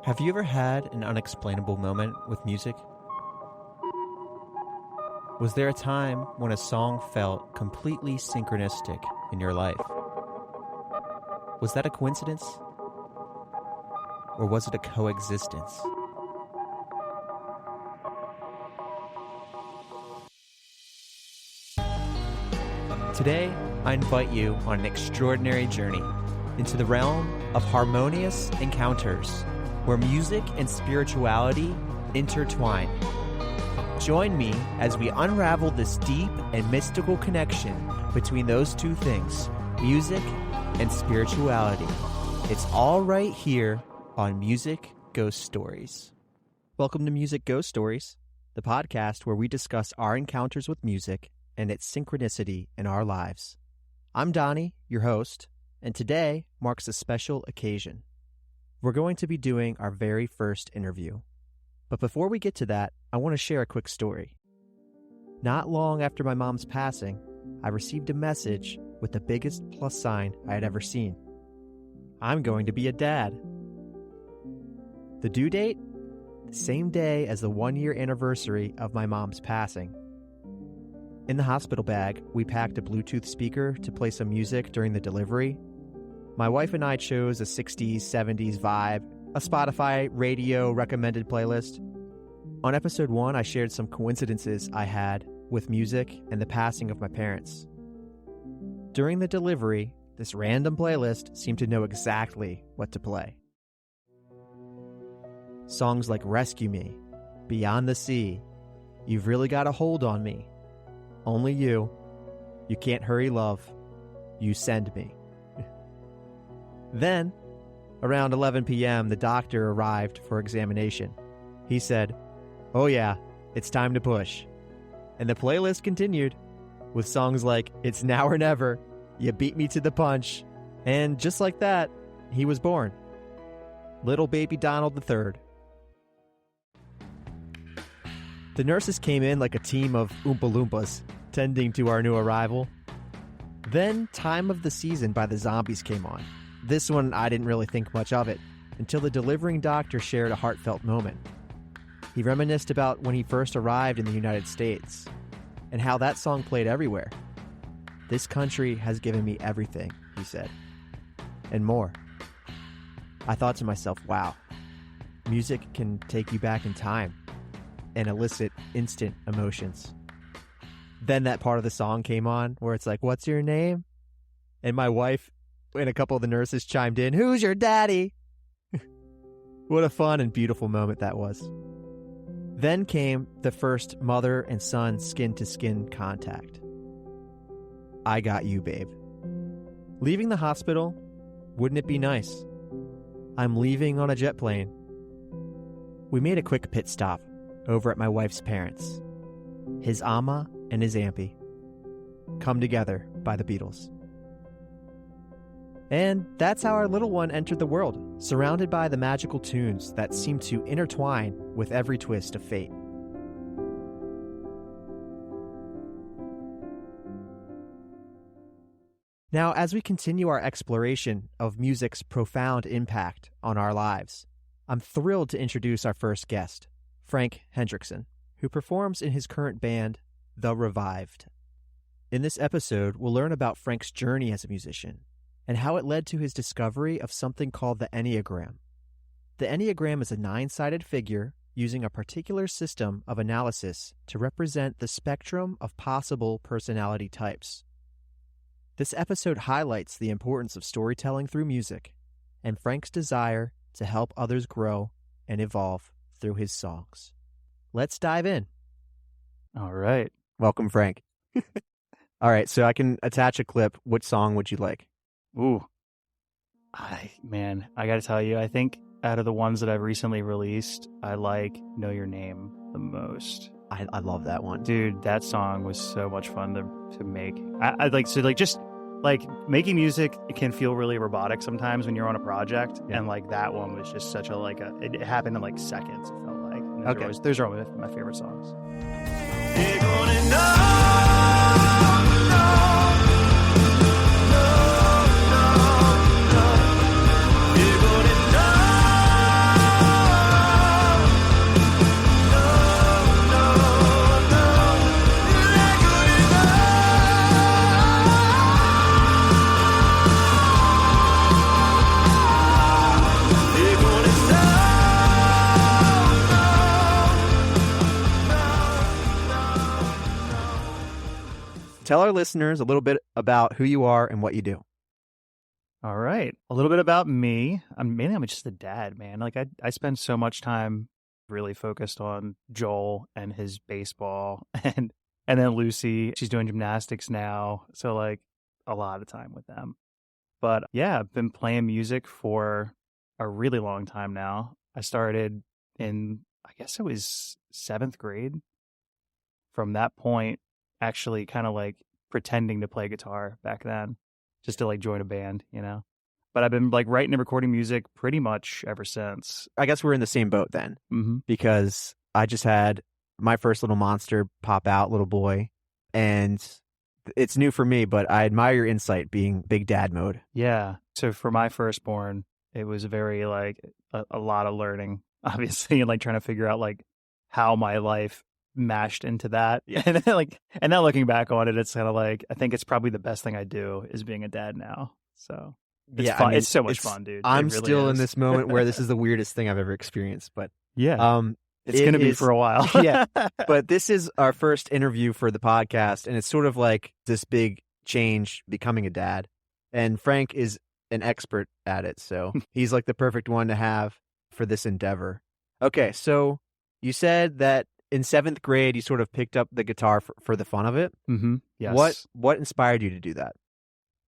Have you ever had an unexplainable moment with music? Was there a time when a song felt completely synchronistic in your life? Was that a coincidence? Or was it a coexistence? Today, I invite you on an extraordinary journey into the realm of harmonious encounters where music and spirituality intertwine. Join me as we unravel this deep and mystical connection between those two things, music and spirituality. It's all right here on Music Ghost Stories. Welcome to Music Ghost Stories, the podcast where we discuss our encounters with music and its synchronicity in our lives. I'm Donnie, your host, and today marks a special occasion. We're going to be doing our very first interview. But before we get to that, I want to share a quick story. Not long after my mom's passing, I received a message with the biggest plus sign I had ever seen. I'm going to be a dad. The due date? The same day as the 1-year anniversary of my mom's passing. In the hospital bag, we packed a Bluetooth speaker to play some music during the delivery. My wife and I chose a 60s, 70s vibe, a Spotify radio recommended playlist. On episode 1, I shared some coincidences I had with music and the passing of my parents. During the delivery, this random playlist seemed to know exactly what to play. Songs like Rescue Me, Beyond the Sea, You've Really Got a Hold on Me, Only You, You Can't Hurry Love, You Send Me. Then, around 11 p.m., the doctor arrived for examination. He said, "Oh yeah, it's time to push." And the playlist continued with songs like It's Now or Never, You Beat Me to the Punch, and just like that, he was born. Little baby Donald III. The nurses came in like a team of Oompa Loompas, tending to our new arrival. Then Time of the Season by the Zombies came on. This one, I didn't really think much of it, until the delivering doctor shared a heartfelt moment. He reminisced about when he first arrived in the United States, and how that song played everywhere. "This country has given me everything," he said, and more. I thought to myself, wow, music can take you back in time and elicit instant emotions. Then that part of the song came on where it's like, "What's your name?" And my wife and a couple of the nurses chimed in, "Who's your daddy?" What a fun and beautiful moment that was. Then came the first mother and son skin-to-skin contact. "I got you, babe." Leaving the hospital, wouldn't it be nice? I'm leaving on a jet plane. We made a quick pit stop over at my wife's parents. His Amma and his Ampy. Come Together by the Beatles. And that's how our little one entered the world, surrounded by the magical tunes that seem to intertwine with every twist of fate. Now, as we continue our exploration of music's profound impact on our lives, I'm thrilled to introduce our first guest, Frank Hendrickson, who performs in his current band, The Revived. In this episode, we'll learn about Frank's journey as a musician, and how it led to his discovery of something called the Enneagram. The Enneagram is a 9-sided figure using a particular system of analysis to represent the spectrum of possible personality types. This episode highlights the importance of storytelling through music and Frank's desire to help others grow and evolve through his songs. Let's dive in. All right. Welcome, Frank. All right, so I can attach a clip. What song would you like? Ooh. I got to tell you, I think out of the ones that I've recently released, I like Know Your Name the most. I love that one. Dude, that song was so much fun to make. I like, so like, just like making music, it can feel really robotic sometimes when you're on a project. Yeah. And like that one was just such it happened in like seconds, it felt like. And those are always my favorite songs. You're gonna know. You're gonna know. tell our listeners a little bit about who you are and what you do. All right. A little bit about me. I'm just a dad, man. Like I spend so much time really focused on Joel and his baseball and then Lucy, she's doing gymnastics now. So like a lot of time with them. But yeah, I've been playing music for a really long time now. I started in, I guess it was 7th grade. From that point, actually kind of like pretending to play guitar back then, just to like join a band, you know. But I've been like writing and recording music pretty much ever since. I guess we're in the same boat then, because I just had my first little monster pop out, little boy, and it's new for me, but I admire your insight being big dad mode. Yeah. So for my firstborn, it was very like a lot of learning, obviously, and like trying to figure out like how my life mashed into that. And then, like, and now looking back on it, it's kind of like, I think it's probably the best thing I do is being a dad now. So it's fun. I mean, it's so much fun, dude. I'm really still is. in this moment where this is the weirdest thing I've ever experienced, but yeah, it's going to be for a while. Yeah. But this is our first interview for the podcast, and it's sort of like this big change becoming a dad. And Frank is an expert at it, so he's like the perfect one to have for this endeavor. Okay, so you said that in 7th grade, you sort of picked up the guitar for the fun of it. Yes. What inspired you to do that?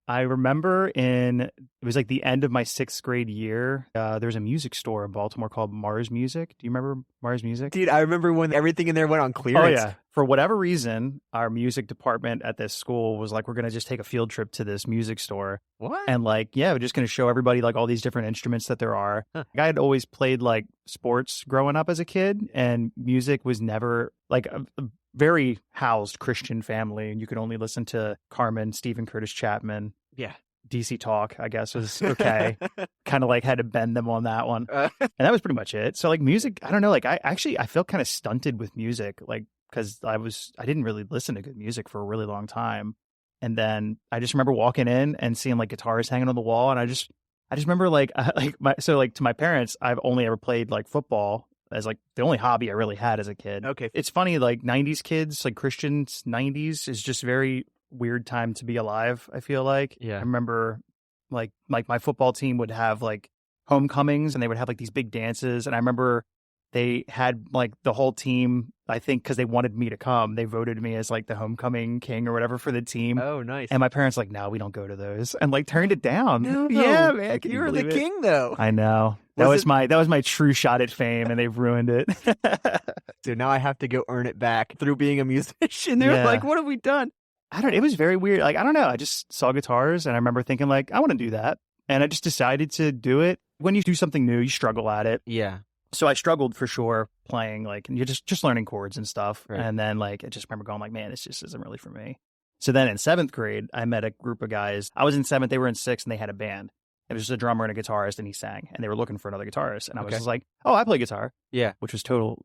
I remember it was like the end of my 6th grade year. There was a music store in Baltimore called Mars Music. Do you remember Mars Music? Dude, I remember when everything in there went on clearance. Oh, yeah. For whatever reason, our music department at this school was like, we're going to just take a field trip to this music store. What? And like, yeah, we're just going to show everybody like all these different instruments that there are. Huh. I had always played like sports growing up as a kid, and music was never like a very housed Christian family, and you could only listen to Carmen, Stephen Curtis Chapman. Yeah. DC Talk, I guess, was okay. Kind of like had to bend them on that one. And that was pretty much it. So like music, I don't know, like I felt kind of stunted with music, like because I didn't really listen to good music for a really long time. And then I just remember walking in and seeing like guitars hanging on the wall, and I just remember like to my parents, I've only ever played like football as like the only hobby I really had as a kid. Okay. It's funny, like 90s kids, like Christians 90s is just very weird time to be alive, I feel like. Yeah. I remember like my football team would have like homecomings, and they would have like these big dances, and I remember they had like the whole team, I think because they wanted me to come, they voted me as like the homecoming king or whatever for the team. Oh, nice. And my parents like, no, we don't go to those, and like turned it down. No. Yeah, man, you were the king though. I know. That was my true shot at fame, and they've ruined it. Dude, now I have to go earn it back through being a musician. They're like, what have we done? It was very weird. Like, I don't know. I just saw guitars, and I remember thinking like, I want to do that. And I just decided to do it. When you do something new, you struggle at it. Yeah. So I struggled for sure playing, like, and you're just learning chords and stuff. Right. And then like, I just remember going like, man, this just isn't really for me. So then in 7th grade, I met a group of guys. I was in 7th, they were in 6th, and they had a band. It was just a drummer and a guitarist, and he sang, and they were looking for another guitarist. And I was just like, oh, I play guitar. Yeah. Which was totally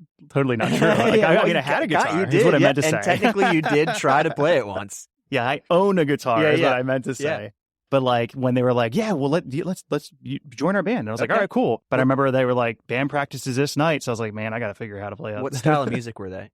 not true. Like, I had a guitar. You did. Is what I meant to say. And technically you did try to play it once. Yeah, I own a guitar is what I meant to say. Yeah. But like when they were like, yeah, well, let's join our band. And I was like, all right, cool. But I remember they were like, band practice is this night. So I was like, man, I got to figure out how to play it. What style of music were they?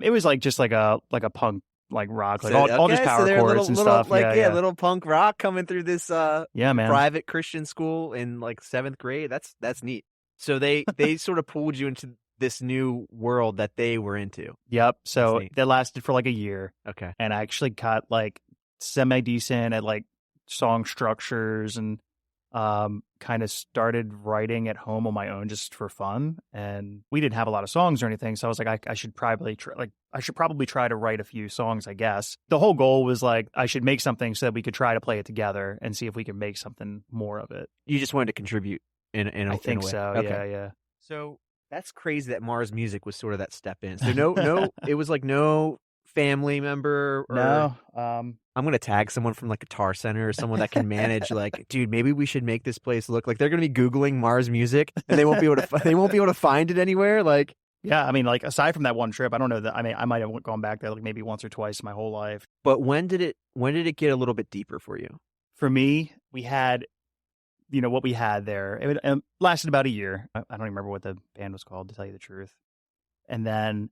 It was like just like a punk, like rock, like all just power chords and stuff. Like, little punk rock coming through this man, private Christian school in like 7th grade. That's neat. So they sort of pulled you into this new world that they were into. Yep. So that lasted for like a year. Okay. And I actually got like semi-decent at like song structures, and kind of started writing at home on my own just for fun. And we didn't have a lot of songs or anything, so I was like, I should probably try to write a few songs, I guess. The whole goal was like, I should make something so that we could try to play it together and see if we could make something more of it. You just wanted to contribute in a I think way. so. Okay. Yeah. So that's crazy that Mars Music was sort of that step in. So no, it was like no family member. No. I'm going to tag someone from like Guitar Center or someone that can manage like, dude, maybe we should make this place look like they're going to be Googling Mars Music and they won't be able to find it anywhere. Like, yeah, I mean, like aside from that one trip, I don't know that. I mean, I might have gone back there like maybe once or twice my whole life. But when did it get a little bit deeper for you? For me, we had, what we had there. It lasted about a year. I don't even remember what the band was called, to tell you the truth. And then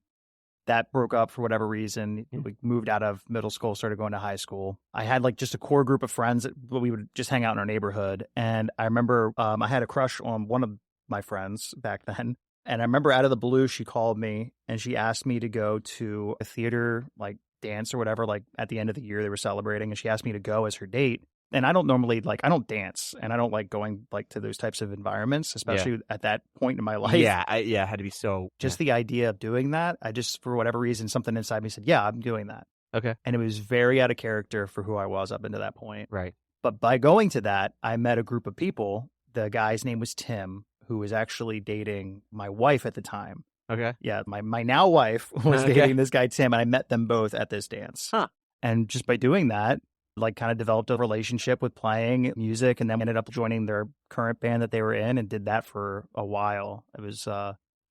that broke up for whatever reason. We moved out of middle school, started going to high school. I had like just a core group of friends that we would just hang out in our neighborhood. And I remember I had a crush on one of my friends back then. And I remember out of the blue, she called me and she asked me to go to a theater, like dance or whatever, like at the end of the year they were celebrating. And she asked me to go as her date. And I don't normally I don't dance and I don't like going like to those types of environments, especially at that point in my life. Yeah. It had to be so. Just the idea of doing that, I just, for whatever reason, something inside me said, yeah, I'm doing that. Okay. And it was very out of character for who I was up into that point. Right. But by going to that, I met a group of people. The guy's name was Tim, who was actually dating my wife at the time. Okay. Yeah, my now wife was dating this guy, Tim, and I met them both at this dance. Huh. And just by doing that, like kind of developed a relationship with playing music, and then ended up joining their current band that they were in and did that for a while. It was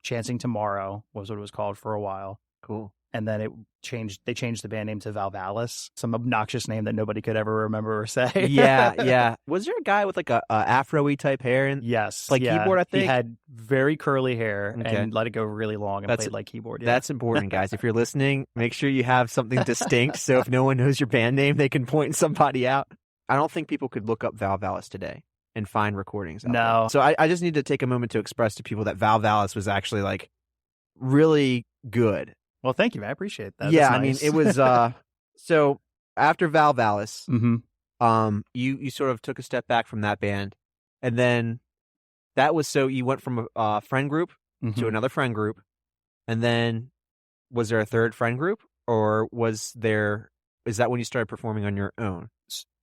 Chancing Tomorrow was what it was called for a while. Cool. And then they changed the band name to Valvalis, some obnoxious name that nobody could ever remember or say. Yeah. Was there a guy with like a afro-y type hair and yes, keyboard, I think? He had very curly hair and let it go really long and played like keyboard. Yeah. That's important, guys. If you're listening, make sure you have something distinct so if no one knows your band name, they can point somebody out. I don't think people could look up Valvalis today and find recordings. No. So I just need to take a moment to express to people that Valvalis was actually like really good. Well, thank you, man. I appreciate that. Yeah, That's nice. I mean, it was so after Valvalis, you sort of took a step back from that band, and then that was so you went from a friend group to another friend group, and then was there a third friend group, or is that when you started performing on your own?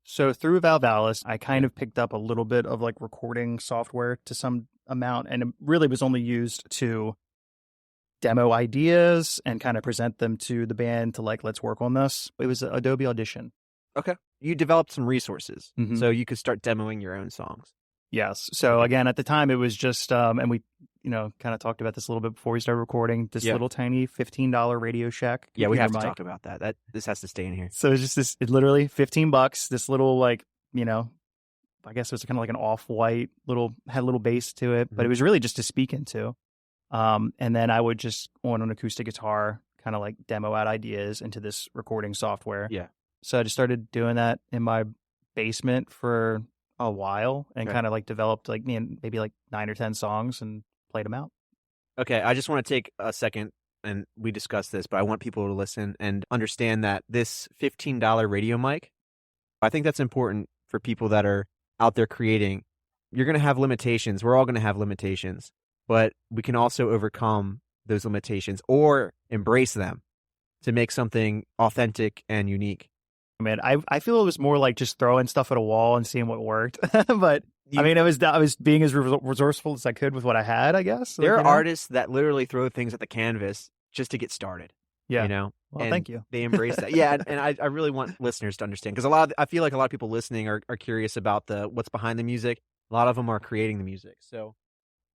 So through Valvalis, I kind of picked up a little bit of like recording software to some amount, and it really was only used to demo ideas and kind of present them to the band to like, let's work on this. It was Adobe Audition. Okay. You developed some resources so you could start demoing your own songs. Yes. So again, at the time it was just, and we, kind of talked about this a little bit before we started recording, this little tiny $15 Radio Shack. Yeah, we have to talk about that. This has to stay in here. So it's just it literally $15, this little I guess it was kind of like an off-white had a little bass to it, but it was really just to speak into. And then I would just on an acoustic guitar kind of like demo out ideas into this recording software. Yeah. So I just started doing that in my basement for a while and kind of like developed like maybe like 9 or 10 songs and played them out. Okay. I just want to take a second and we discussed this, but I want people to listen and understand that this $15 radio mic, I think that's important for people that are out there creating. You're going to have limitations. We're all going to have limitations. But we can also overcome those limitations or embrace them to make something authentic and unique. Man, I feel it was more like just throwing stuff at a wall and seeing what worked. But I was being as resourceful as I could with what I had, I guess. There are artists that literally throw things at the canvas just to get started. Yeah. Well, thank you. They embrace that. Yeah. And I really want listeners to understand because I feel like a lot of people listening are curious about what's behind the music. A lot of them are creating the music. So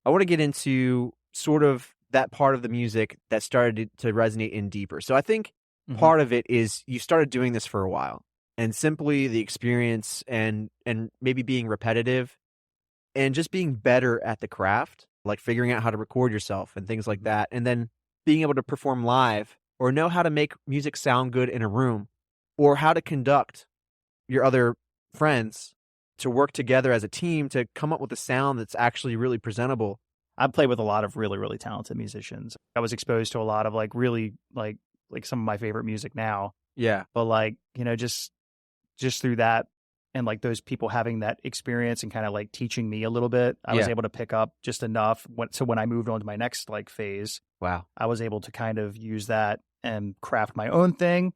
I want to get into sort of that part of the music that started to resonate in deeper. So I think part of it is you started doing this for a while and simply the experience and maybe being repetitive and just being better at the craft, like figuring out how to record yourself and things like that. And then being able to perform live or know how to make music sound good in a room or how to conduct your other friends to work together as a team to come up with a sound that's actually really presentable. I've played with a lot of really, really talented musicians. I was exposed to a lot of like really like some of my favorite music now. Yeah. But like, just through that and like those people having that experience and kind of like teaching me a little bit, I was able to pick up just enough. So when I moved on to my next like phase, I was able to kind of use that and craft my own thing.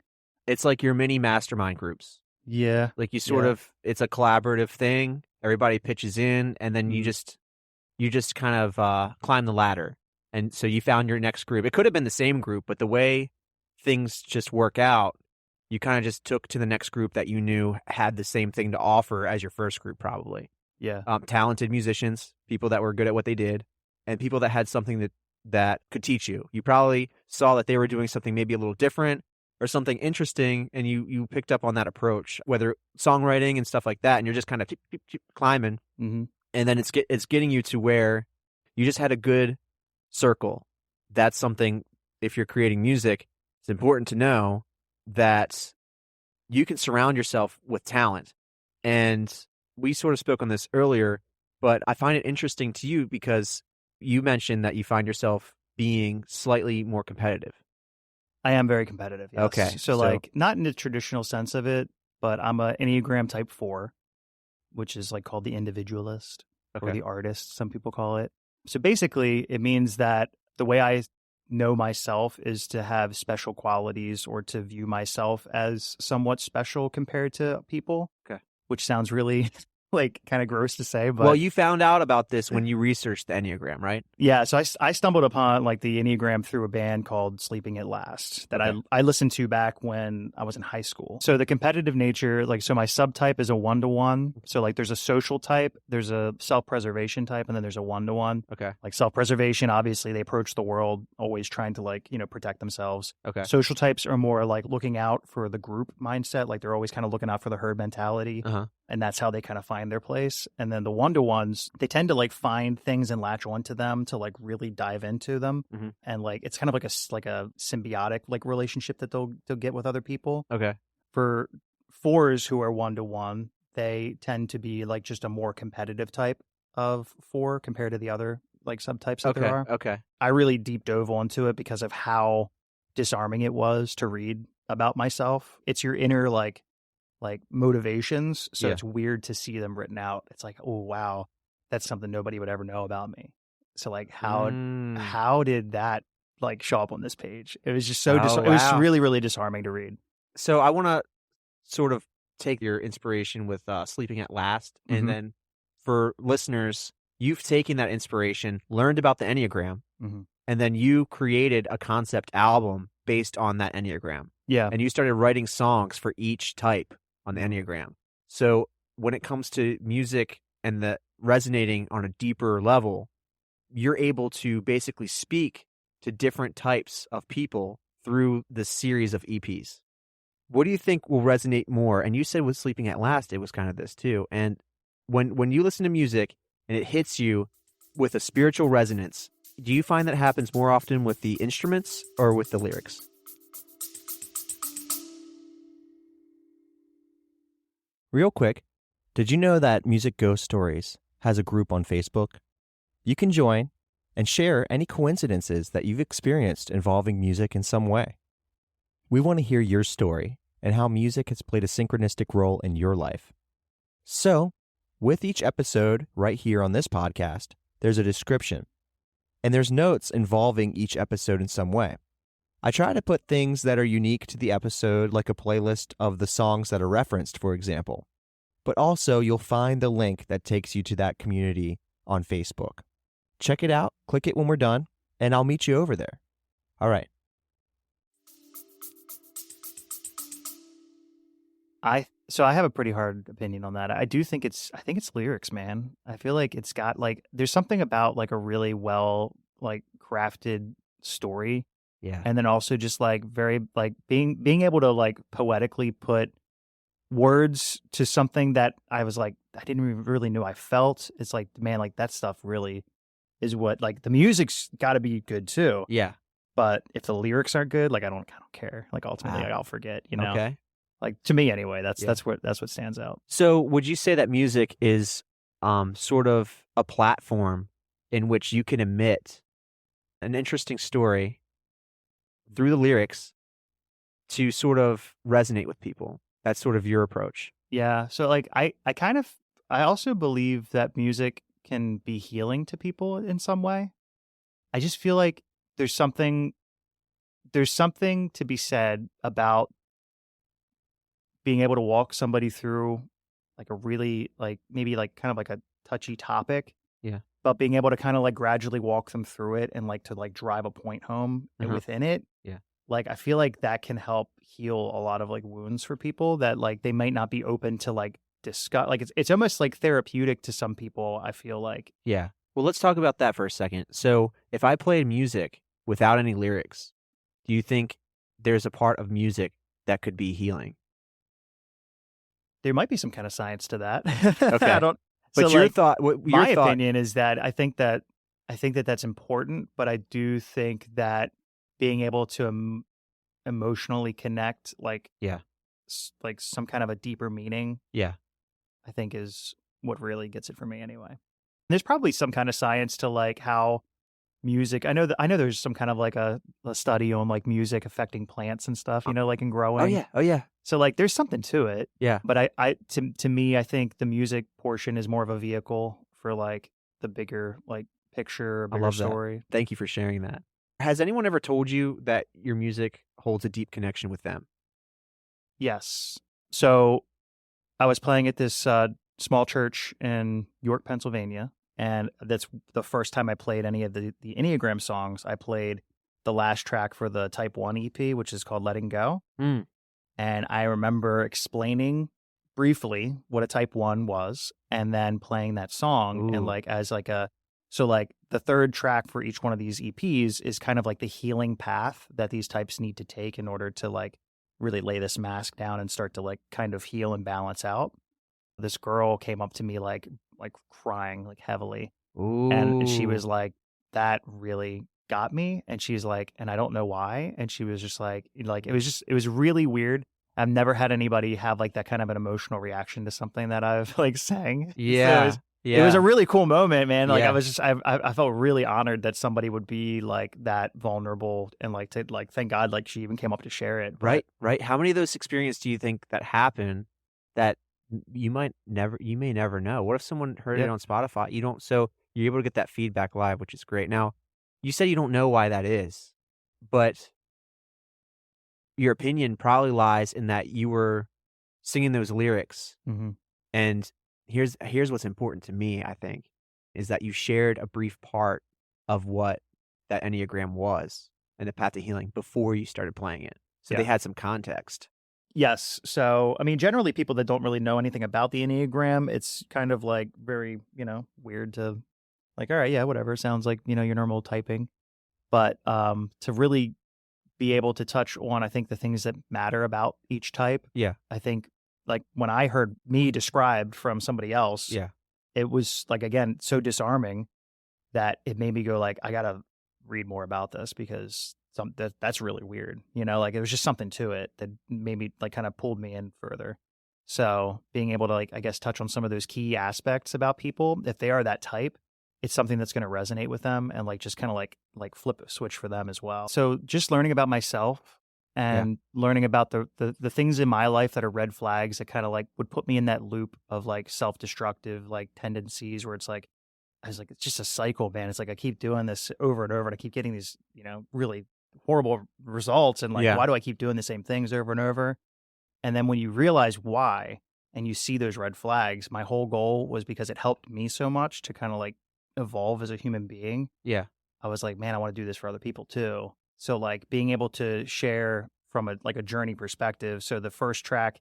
It's like your mini mastermind groups. Yeah. Like you sort of, it's a collaborative thing. Everybody pitches in and then you just kind of climb the ladder. And so you found your next group. It could have been the same group, but the way things just work out, you kind of just took to the next group that you knew had the same thing to offer as your first group probably. Yeah. Talented musicians, people that were good at what they did, and people that had something that could teach you. You probably saw that they were doing something maybe a little different or something interesting, and you picked up on that approach, whether songwriting and stuff like that, and you're just kind of climbing, and then it's getting you to where you just had a good circle. That's something, if you're creating music, it's important to know that you can surround yourself with talent. And we sort of spoke on this earlier, but I find it interesting to you because you mentioned that you find yourself being slightly more competitive. I am very competitive, yes. Okay, So, so- like, not in the traditional sense of it, but I'm a Enneagram type 4, which is like called the individualist or Okay. the artist, some people call it. So basically, it means that the way I know myself is to have special qualities or to view myself as somewhat special compared to people. Okay. Which sounds really like kind of gross to say, but Well, you found out about this when you researched the Enneagram, right? yeah, so I stumbled upon like the Enneagram through a band called Sleeping at Last that Okay. I listened to back when I was in high school. So the competitive nature, like, so my subtype is a 1-to-1. So like there's a social type, there's a self-preservation type, and then there's a 1-to-1. Okay. Like self-preservation, obviously they approach the world always trying to like, protect themselves. Okay. Social types are more like looking out for the group mindset. Like they're always kind of looking out for the herd mentality. Uh-huh. And that's how they kind of find their place. And then the 1-to-1s, they tend to like find things and latch onto them to like really dive into them. Mm-hmm. And like it's kind of like a symbiotic like relationship that they'll get with other people. Okay. For 4s who are 1-to-1, they tend to be like just a more competitive type of 4 compared to the other like subtypes that there are. Okay. I really deep dove onto it because of how disarming it was to read about myself. It's your inner like motivations. So Yeah. it's weird to see them written out. It's like, oh, wow, that's something nobody would ever know about me. So like how did that like show up on this page? It was just so it was really, really disarming to read. So I want to sort of take your inspiration with Sleeping at Last. Mhm. And then for listeners, you've taken that inspiration, learned about the Enneagram, Mhm. and then you created a concept album based on that Enneagram. Yeah. And you started writing songs for each type on the Enneagram. So when it comes to music and the resonating on a deeper level, you're able to basically speak to different types of people through the series of EPs. What do you think will resonate more? And you said with Sleeping at Last, it was kind of this too. And when you listen to music and it hits you with a spiritual resonance, do you find that happens more often with the instruments or with the lyrics? Real quick, did you know that Music Ghost Stories has a group on Facebook? You can join and share any coincidences that you've experienced involving music in some way. We want to hear your story and how music has played a synchronistic role in your life. So, with each episode right here on this podcast, there's a description, and there's notes involving each episode in some way. I try to put things that are unique to the episode, like a playlist of the songs that are referenced, for example. But also, you'll find the link that takes you to that community on Facebook. Check it out, click it when we're done, and I'll meet you over there. All right. So I have a pretty hard opinion on that. I think it's lyrics, man. I feel like it's got like there's something about like a really well like crafted story. Yeah. And then also just like very like being able to like poetically put words to something that I was like I didn't even really know I felt. It's like, man, like that stuff really is what like the music's got to be good too. Yeah. But if the lyrics aren't good, like I don't care. Like ultimately, like, I'll forget. You know. Okay. Like to me anyway, that's what stands out. So would you say that music is sort of a platform in which you can emit an interesting story through the lyrics to sort of resonate with people? That's sort of your approach. Yeah. So like I also believe that music can be healing to people in some way. I just feel like there's something to be said about being able to walk somebody through like a really like maybe like kind of like a touchy topic. Yeah. But being able to kind of like gradually walk them through it and like to like drive a point home and within it. Yeah. Like I feel like that can help heal a lot of like wounds for people that like they might not be open to like discuss. Like it's almost like therapeutic to some people, I feel like. Yeah. Well, let's talk about that for a second. So if I played music without any lyrics, do you think there's a part of music that could be healing? There might be some kind of science to that. Okay. I don't. But so your like, thought, my opinion is that I think that that's important, but I do think that being able to emotionally connect, like Yeah. like some kind of a deeper meaning, Yeah. I think is what really gets it for me anyway. There's probably some kind of science to like how music. I know there's some kind of like a study on like music affecting plants and stuff, Uh, like in oh growing. yeah. Oh yeah. So like there's something to it. Yeah. But to me, I think the music portion is more of a vehicle for like the bigger like picture, I bigger love that. story. Thank you for sharing that. Has anyone ever told you that your music holds a deep connection with them? Yes. So I was playing at this small church in York, Pennsylvania, and that's the first time I played any of the Enneagram songs. I played the last track for the Type 1 EP, which is called Letting Go. Mm. And I remember explaining briefly what a Type 1 was and then playing that song. And Ooh. like, as like so like the third track for each one of these EPs is kind of like the healing path that these types need to take in order to like really lay this mask down and start to like kind of heal and balance out. This girl came up to me like crying like heavily, and she Ooh. was like, that really got me. And she's like, and I don't know why. And she was just like it was really weird. I've never had anybody have like that kind of an emotional reaction to something that I've like sang. So Yeah. it was a Yeah. really cool moment, man. Like I Yeah. was just I felt really honored that somebody would be like that vulnerable and like to like thank God like she even came up to share it. But Right. Right. How many of those experiences do you think that happen that you may never know? What if someone heard it yeah, on Spotify? You don't, so you're able to get that feedback live, which is great. Now, you said you don't know why that is, but your opinion probably lies in that you were singing those lyrics. hmm And here's what's important to me, I think, is that you shared a brief part of what that Enneagram was and the path to healing before you started playing it. So they yeah. had some context. Yes. So, I mean, generally people that don't really know anything about the Enneagram, it's kind of like very, weird to like, all right, yeah, whatever. Sounds like, your normal typing. But to really be able to touch on, I think, the things that matter about each type, Yeah. I think like when I heard me described from somebody else, Yeah. it was like, again, so disarming that it made me go like, I got to read more about this because that's really weird. Like it was just something to it that made me like kind of pulled me in further. So being able to like, I guess, touch on some of those key aspects about people, if they are that type, it's something that's going to resonate with them and like just kind of like flip a switch for them as well. So just learning about myself Yeah. and learning about the things in my life that are red flags that kind of like would put me in that loop of like self-destructive like tendencies where it's like I was like, it's just a cycle, man. It's like I keep doing this over and over, and I keep getting these, really horrible results. And like, Yeah. why do I keep doing the same things over and over? And then when you realize why and you see those red flags, my whole goal was because it helped me so much to kind of like evolve as a human being. Yeah. I was like, man, I want to do this for other people too. So like being able to share from a journey perspective. So the first track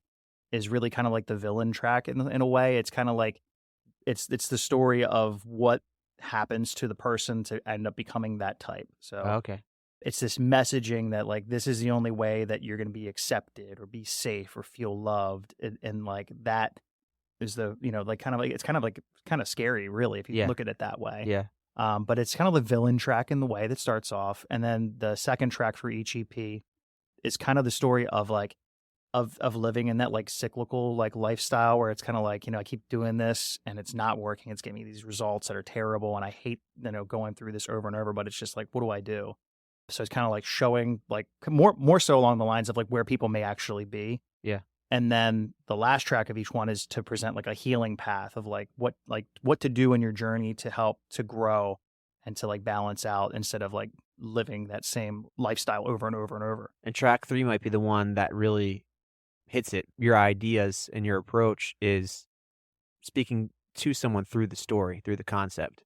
is really kind of like the villain track in a way. It's kind of like it's the story of what happens to the person to end up becoming that type. So Okay. it's this messaging that like this is the only way that you're going to be accepted or be safe or feel loved, and like that is the like kind of like it's kind of scary really if you Yeah. look at it that way. Yeah. But it's kind of the villain track in the way that starts off, and then the second track for each EP is kind of the story of like of living in that like cyclical like lifestyle where it's kind of like I keep doing this and it's not working, it's giving me these results that are terrible and I hate going through this over and over, but it's just like, what do I do? So it's kind of like showing like more so along the lines of like where people may actually be. Yeah. And then the last track of each one is to present like a healing path of like what to do in your journey to help to grow and to like balance out instead of like living that same lifestyle over and over and over. And track 3 might be the one that really hits it. Your ideas and your approach is speaking to someone through the story, through the concept.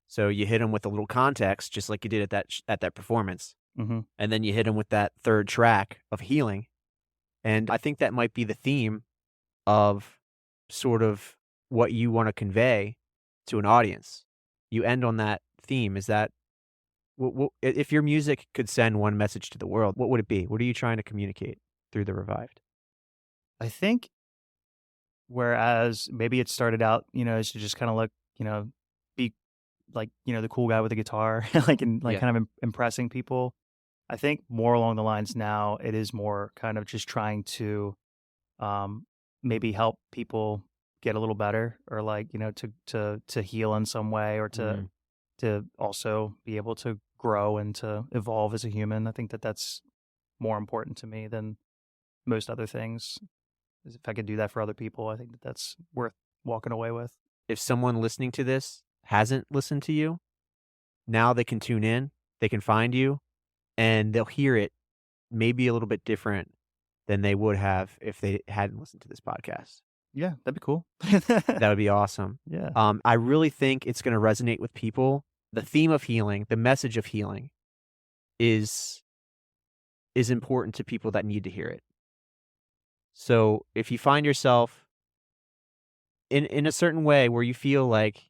So you hit them with a little context, just like you did at that performance, Mm-hmm. and then you hit them with that third track of healing. And I think that might be the theme of sort of what you want to convey to an audience. You end on that theme. Is that if your music could send one message to the world, what would it be? What are you trying to communicate through the Revived? I think whereas maybe it started out, as to just kind of look, be like, the cool guy with the guitar, like and like Yeah. kind of impressing people. I think more along the lines now, it is more kind of just trying to maybe help people get a little better, or like, to heal in some way, or to also be able to grow and to evolve as a human. I think that that's more important to me than most other things. Is if I could do that for other people, I think that that's worth walking away with. If someone listening to this hasn't listened to you, now they can tune in, they can find you, and they'll hear it maybe a little bit different than they would have if they hadn't listened to this podcast. Yeah, that'd be cool. That would be awesome. Yeah. I really think it's going to resonate with people. The theme of healing, the message of healing is important to people that need to hear it. So if you find yourself in a certain way where you feel like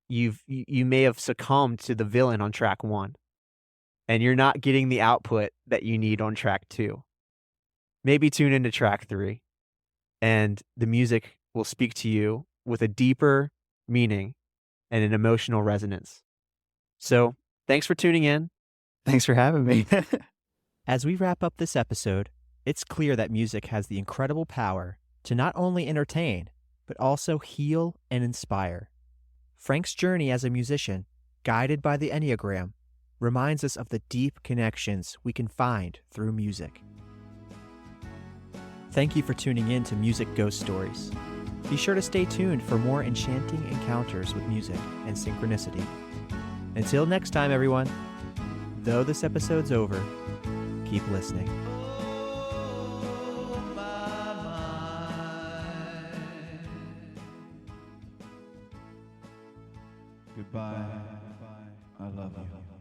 you may have succumbed to the villain on track 1 and you're not getting the output that you need on track 2, maybe tune into track 3 and the music will speak to you with a deeper meaning and an emotional resonance. So thanks for tuning in. Thanks for having me. As we wrap up this episode, it's clear that music has the incredible power to not only entertain, but also heal and inspire. Frank's journey as a musician, guided by the Enneagram, reminds us of the deep connections we can find through music. Thank you for tuning in to Music Ghost Stories. Be sure to stay tuned for more enchanting encounters with music and synchronicity. Until next time, everyone, though this episode's over, keep listening. Goodbye. I love you.